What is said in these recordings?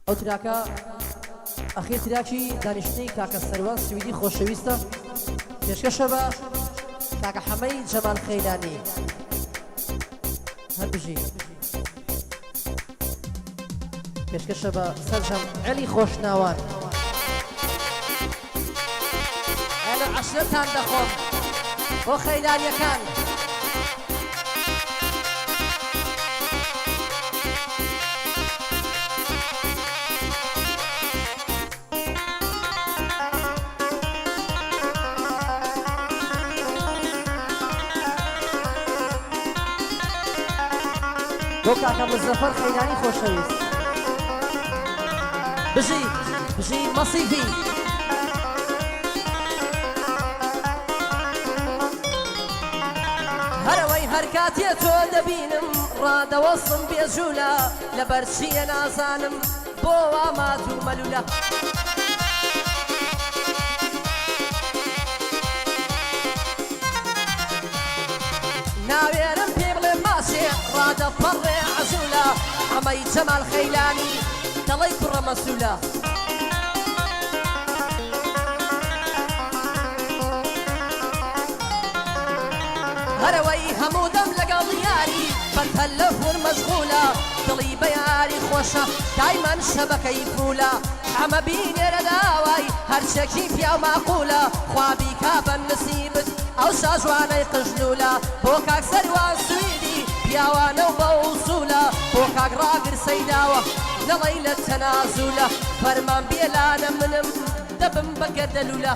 ئەو تراکە ئەخیر تراکی دانیشتنی کاکە سەروان سویدی خۆشەویستە پێشکەشە بە کاکە حەمەی جەمال خەیلانی هەردووژی پێشکەشە بە سەرجەم عەلی خۆشناوان ئەلە عەشرەتان دەخۆم بۆ خەیلانیەکان بۆ کاکە مزەفەر خەیلانی خۆشەویست بژی مەسیفی هەرەوەی هەرکاتێ تۆ دەبینم ڕادەوەسم بێجوولە لەبەر چییە نازانم بۆ وا مات و مەلوولە ناوێرم پێ بڵێ ماسێ ڕادەپەڕێ عەزوولە حەمەی جەمال خەیلانی دەڵێی کوڕە مەسوولە هەرەوەی هەموو دەم لەگەڵ یاری بەتەل لە فور مەشغوولە دڵی بە یاری خۆشە دایمان شەبەکەی پوولە حەمە بینێرە داوای هەرچێکی پیا و ماقوولە خوابی کابەن نسیبت ئەو شاژوانەی قژلوولە بۆ کاک سەروان سویدی پیاوانە و بە ئوسوولە بۆ کاک ڕاگر سەیداوە نەڵەی لە تەنازوولە فەرمان بێلانە منم دەبم بە گەردەلوولە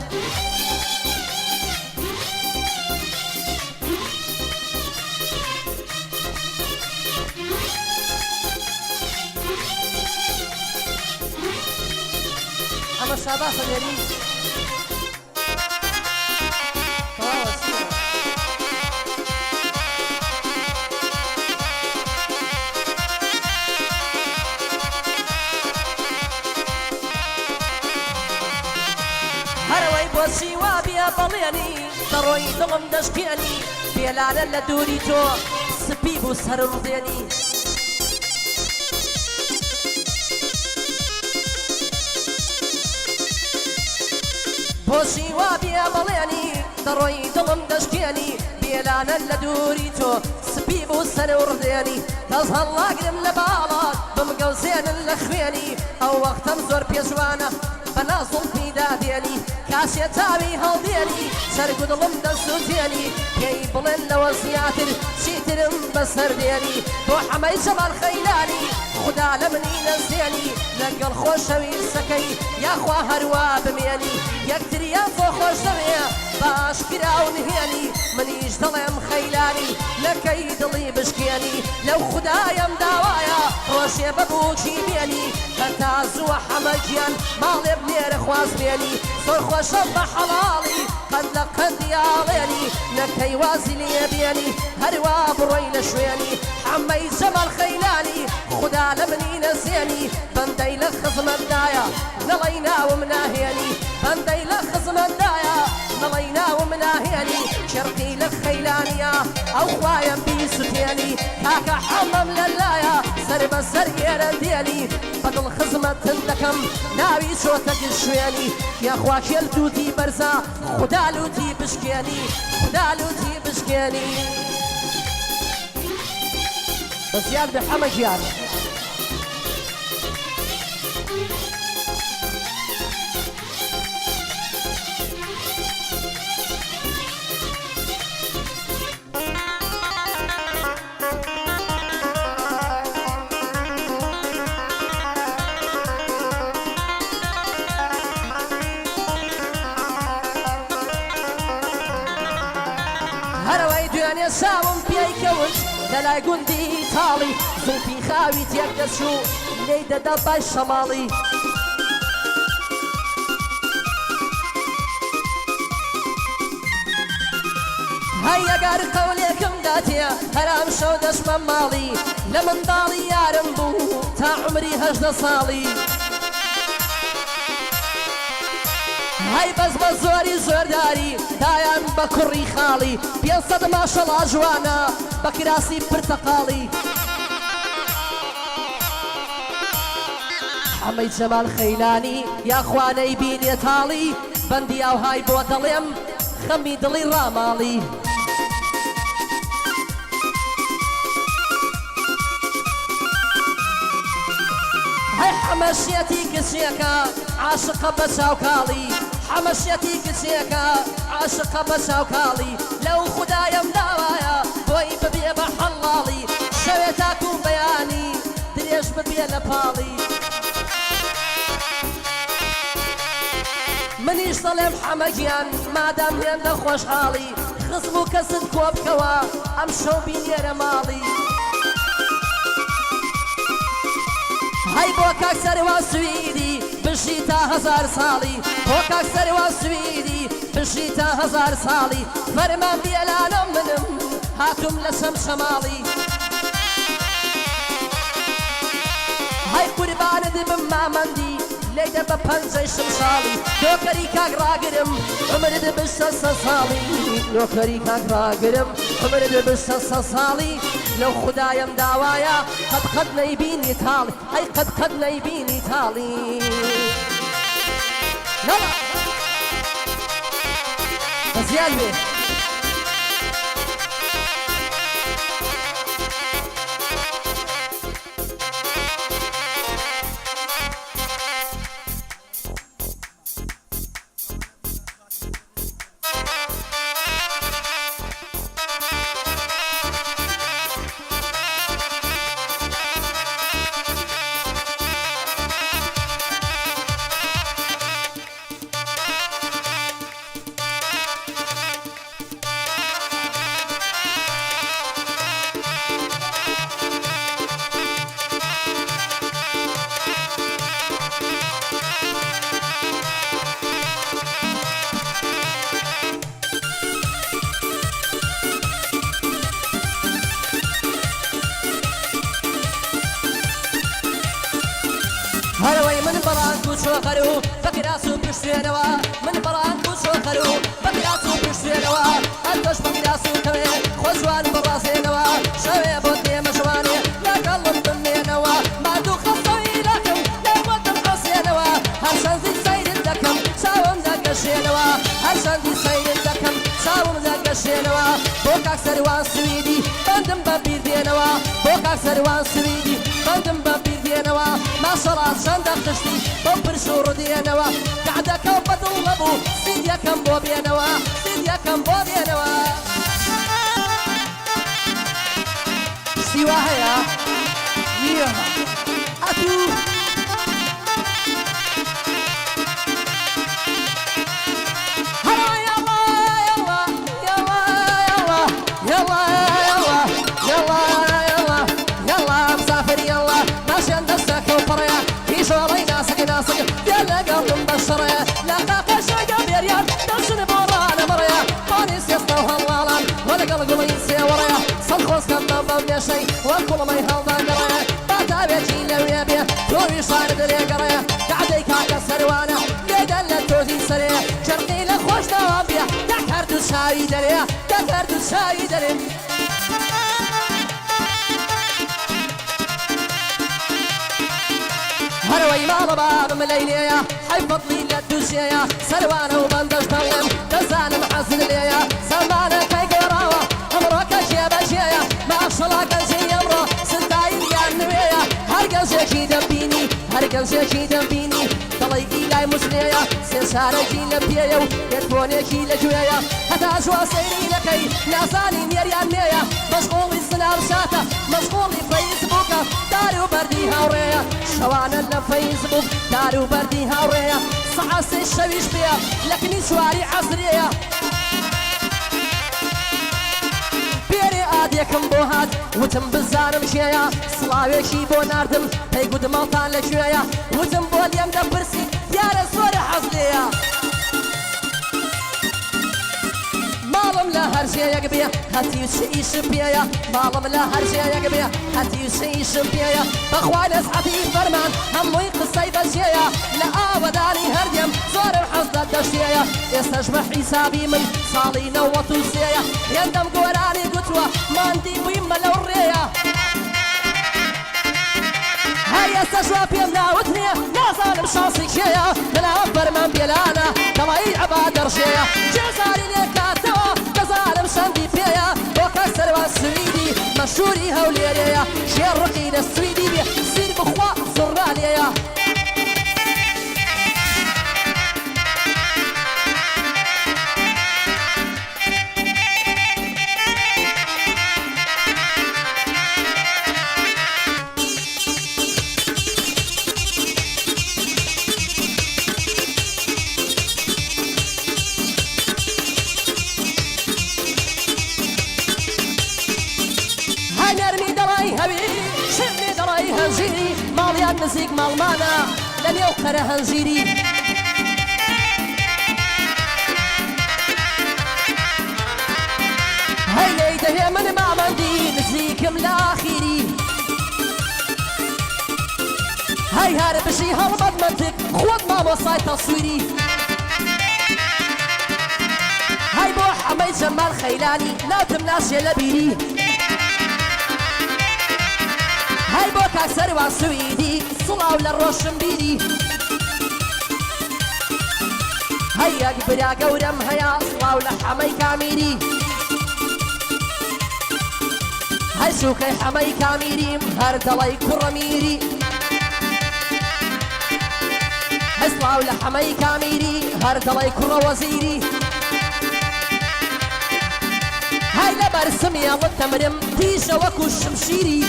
ئەمە شاباسە لێری هەرەوەی بۆچی وا بیا بەڵێنی دەڕۆی دڵم دەشکێنی بێلانە لە دووری تۆ سپی بوو سەر ڕوودێنی بۆچی وا بیا بەڵێنی دەڕۆی دڵم دەشکێنی بێلانە لە دووری تۆ سپی بوو سەر ڕوودێنی دەست هەڵاگرم لە باڵات بمگەوزێنن لە خوێنی ئەو وەختەم زۆر پێشوانە بەنا زوڵفی دادێنی کاسێ تاوی هەڵدێنی سەرگ و دڵم دەسووتێنی پێی بڵێن لەوە زیاتر چیترم بەسەردێنی بۆ حەمەی جەمال خەیلانی خدا لە منی نەزێنی لەگەڵ خۆشەویستەکەی یاخوا هەروە بمێنی یەکتریان بۆ خۆش دەوێ باشکرا و نهێنی منیش دڵێم خەیلانی لەکەی دڵی بشکێنی لەو خدایم داوایە ڕۆژێ بەبووکی بێنی کە تازووە حەمە گیان ماڵێ بنێرە خوازبێنی زۆر خۆشە بە حەڵاڵی قەند لە قەندیاڵێنی نەکەی وازی لێ بێنی هەروە بڕۆی لە شوێنی حەمەی جەمال خەیلانی خدا لە منی نەزێنی بەندەی لە خزمەتدایە نەڵەی ناوم ناهێنی بەندەی لە خزمەتدایە نەڵەی ناوم ناهێنی شەرقی لە خەیلانیە ئەو خوایم بیسوتێنی کاکە حەمەم لەلایە سەر بەسەر ئێرە دێنی بەدڵ خزمەتن دەکەم ناوی چۆتە شوێنی یاخوا کێل دووتی بەرزە خدا لوتی بشکێنی خدا لوتی بشکێنی بەزیاد بە حەمە گیان هەرەوەی دوێنێ ساوم پێی کەوت لەلای گوندی تاڵی زوڵفی خاوی تێک دەچوو لێی دەدا بای شەماڵی هەی ئەگەر قەولێکم داتێ هەرام شەو دەچمە ماڵی لە منداڵی یارم بوو تا عمری 18 ساڵی هەی بەس بە زۆری زۆرداری دایان بە کوڕی خاڵی 500 ماشەڵا جوانە بە کراسی پرتەقاڵی حمي جمال خيلاني يا خواني بيني تالي بندي او هاي بو دڵێم خەمی دڵی ڕاماڵی هەی حەمەشیەتی کچێکە عاشقە بە چاوکاڵی حەمەشیەتی کچێکە عاشقە بە چاوکاڵی لەو خودایم داوایە بۆی ببێ بە حەڵاڵی شەوێ تاکو بەیانی درێژ ببێ لە پاڵی منیش دەڵێم حەمەگیان مادام هێندە خۆشحاڵی خزم و کەست کۆبکەوە ئەم شەو بینێرە ماڵی هەی بۆ کاک سەروا سویدی بژی تا هەزار ساڵی بۆ کاک سەروا سویدی بژی تا هەزار ساڵی فەرمان بێلانە منم هاتووم لە شەم شەماڵی هەی قوربانت بم مامەندی لێدە بە پەنجەی شمشاڵی نۆکەری کاک ڕاگرم عمرت بشتە سە ساڵی نۆکەری کاک ڕاگرم عمرت بشتە سە ساڵی لەو خودایم داوایە قەت نەیبینی تاڵی ئەی قەت نەیبینی تاڵی نەڵە بەزیان بێ هەرەوەی من بەڵاند و چۆخەرو بەگراس و پشتێنەوە من بەڵاند و چۆخەرو بەگراس و پشتێنەوە هەردەش بەگراس و کەوێ خۆشوان بەڕازێنەوە شەوێ بۆ دێمە ژوانێ لەگەڵم بمێنەوە مادوو خەستەوی دەکەم لێمەتم حەسێنەوە هەر شەندی سەیرت دەکەم چاوم دەگەشێنەوە هەر شەندی سەیرت دەکەم چاوم دەگەشێنەوە بۆ کاک سەروان سویدی بەندم بە بیر دێنەوە بۆ کاک سەروان سویدی بەندم بە بیر دێنەوە ماشەڵا چەندە قشتی بەو پرش و ڕودێنەوە کەعدەکە بەدڵ نەبوو سید یەکەم بۆ بێنەوە سید یەکەم بۆ بێنەوە سیوا هەیە ئەتوو شوالي ناسك يا لقلب مبشرة لا قاقش قبيريان دشن برانا مريا قانيس يسطوها اللالا ولا قلب ينسي وريا صلخوص كم بابا شي والكل ما يهضا قريا باتا بيجي لو يبي توي صارد لي قريا قعدي كاكا سروانا ليدن لتوزي سريع شرقي لخوش نوابيا دكرت الشاي دريا دكرت الشاي دريا هەروەی ماڵە بابم لەیلێیە حەی فەضلی لە دووشێیە سەروانە و بەندەش دەڵێم دەزانم حەزت لێیە زەمانەکەی گۆڕاوە ئەمڕۆکە ژێبەژێیە ماشەڵا گەنجەی ئەمڕۆ سنداییان نوێیە هەر گەنجێکی دەمبینی هەر گەنجێکی دەمبینی دەڵی ئیلای موسنێیە سێ شارێکی لە پێیە و هێتبۆنێکی لە گوێیە هەتا جوان سەیری نەکەی نازانی نێریان نێیە مەشغوڵی سناوشاتە مەشغوڵی فەیسبووکە دار و بەردی هاوڕێیە شەوانە لە فەیسبووک دار و بەردی هاوڕێیە سەعاسەی شەویش پێە لەکنی سواری عەسرێیە پێرێ ئادێکم بۆ هات وتم بزانم کێیە سڵاوێکی بۆ ناردم پێی گوتمەڵتان لەکوێیە وتم بۆ لێم دەپرسی دیارە زۆرە حەز لێیە ماڵم لە هەرژەیەک بێ هەتی چ ئیشم پێیە ماڵم لە هەرژەیەک بێ هەتی چ ئیشم پێیە بەخوا نەسعەتی فەرمان هەمووی قسەی بەجێیە لە ئاوەدانی هەردێم زۆرم حەزدە دەشتێیە ئێستەش بە حیسابی من ساڵی 93ەیە هێندەم گۆرانی گوتووە ماندی بوویمە لەو ڕێیە هەیە حتى شوا بيم ناوتني نازالم شانسي كيا بلا برمان بيلانا دڵی عەبادە ڕژێیە جێزاری لێکاتەوە دەزانم شەندی پێیە بۆ کەس سەروان سویدی مەشهوری هەولێرەیە شێر ڕقی لە سویدی بێ سیر بخوا زوڕالێیە ماڵیان نزیک ماڵمانە لە نێو قەرە هەنجیری هەی لێی دەهێ من مامەندی نزیکم لە ئاخیری هەی هەر بژی هەڵبەت منتک خۆت مامۆسای تەسویری هەی بۆ حەمەی جەمال خەیلانی ناوتم ناسێ لە بیری هەی بۆ کاک سەروان سویدی سڵاو لە ڕۆشن بیری هەی یەک برا گەورەم هەیە سڵاو لە حەمەی کامیری هەی سووکەی حەمەی کامیریم هەر دەڵی کوڕەمیری هەی سڵاو لە حەمەی کامیری هەر دەڵی کوڕە وەزیری هەی لە بەرسمی ئەڵت دەمرم تیژە وەکو شمشیری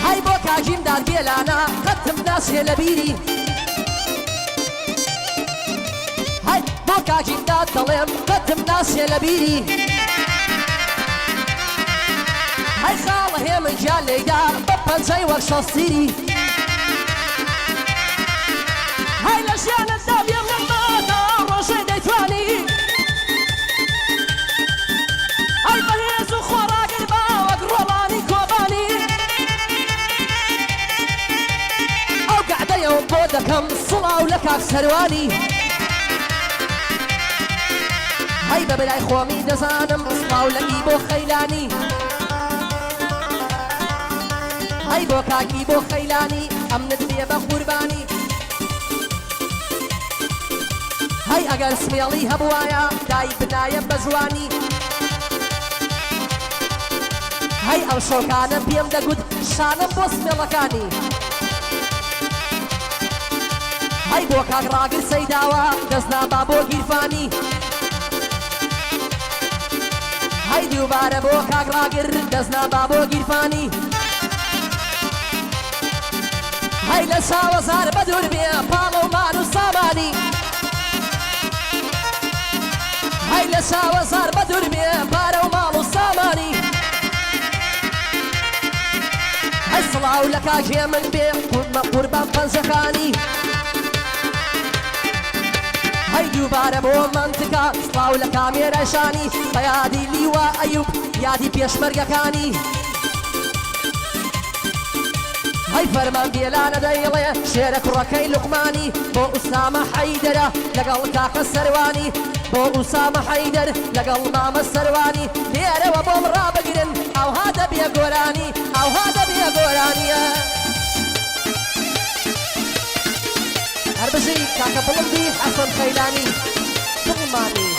هەی بۆ کاژیم دار بێلانە قەتم ناسێ لە بیری هەی بۆ کاژیم داد دەڵێم قەتم ناسێ لە بیری هەی خاڵە هێ من گیان لێیدا بە پەنجەی وەک شەستیری هەی لە ژیانتدا بێم نەمادا ڕۆژێ دەیتوانی هەی بەهێز و خۆراگر با وەک ڕۆڵانی کۆبانی بۆ دەکەم سڵاو لە کاک سەروانی هەی بە بەلای خۆمی دەزانم سڵاو لە ئی بۆ خەیلانی هەی بۆ کاکی بۆ خەیلانی ئەمنت بێ بە قوربانی هەی ئەگەر سمێڵی هەبوایە دای بنایە بە جوانی هەی ئەو شۆکانە پێم دەگوت شانم بۆ سمێڵەکانی هەی بۆ کاک ڕاگر سەیداوە دەستنابا بۆ گیرفانی هەی دووبارە بۆ کاک ڕاگر دەستنابا بۆ گیرفانی هەی لە چاوەزار بەدوور بێ پاڵە و مان و سامانی هەی لە چاوەزار بەدوور بێ پارە و ماڵ و سامانی هەی سڵاو لە کاژێ من بێ قوربان پەنجەکانی هەی دووبارە بۆ منتکە سڵاو لە کامێرەشانی بە یادی لیوە ئەیوب یادی پێشمەرگەکانی هەی فەرمان بێلانە دەیڵێ شێرە کوڕەکەی لوقمانی بۆ ئوسامە حەیدەرە لەگەڵ کاکە سەروانی بۆ ئوسامە حەیدەر لەگەڵ مامە سەروانی لێرەوە بۆم ڕابگرن ئەوها دەبێ گۆرانی ئەوها دەبێ گۆرانیە هەر بژی کاکە بڵندی حەسەن خەیلانی دڵمانی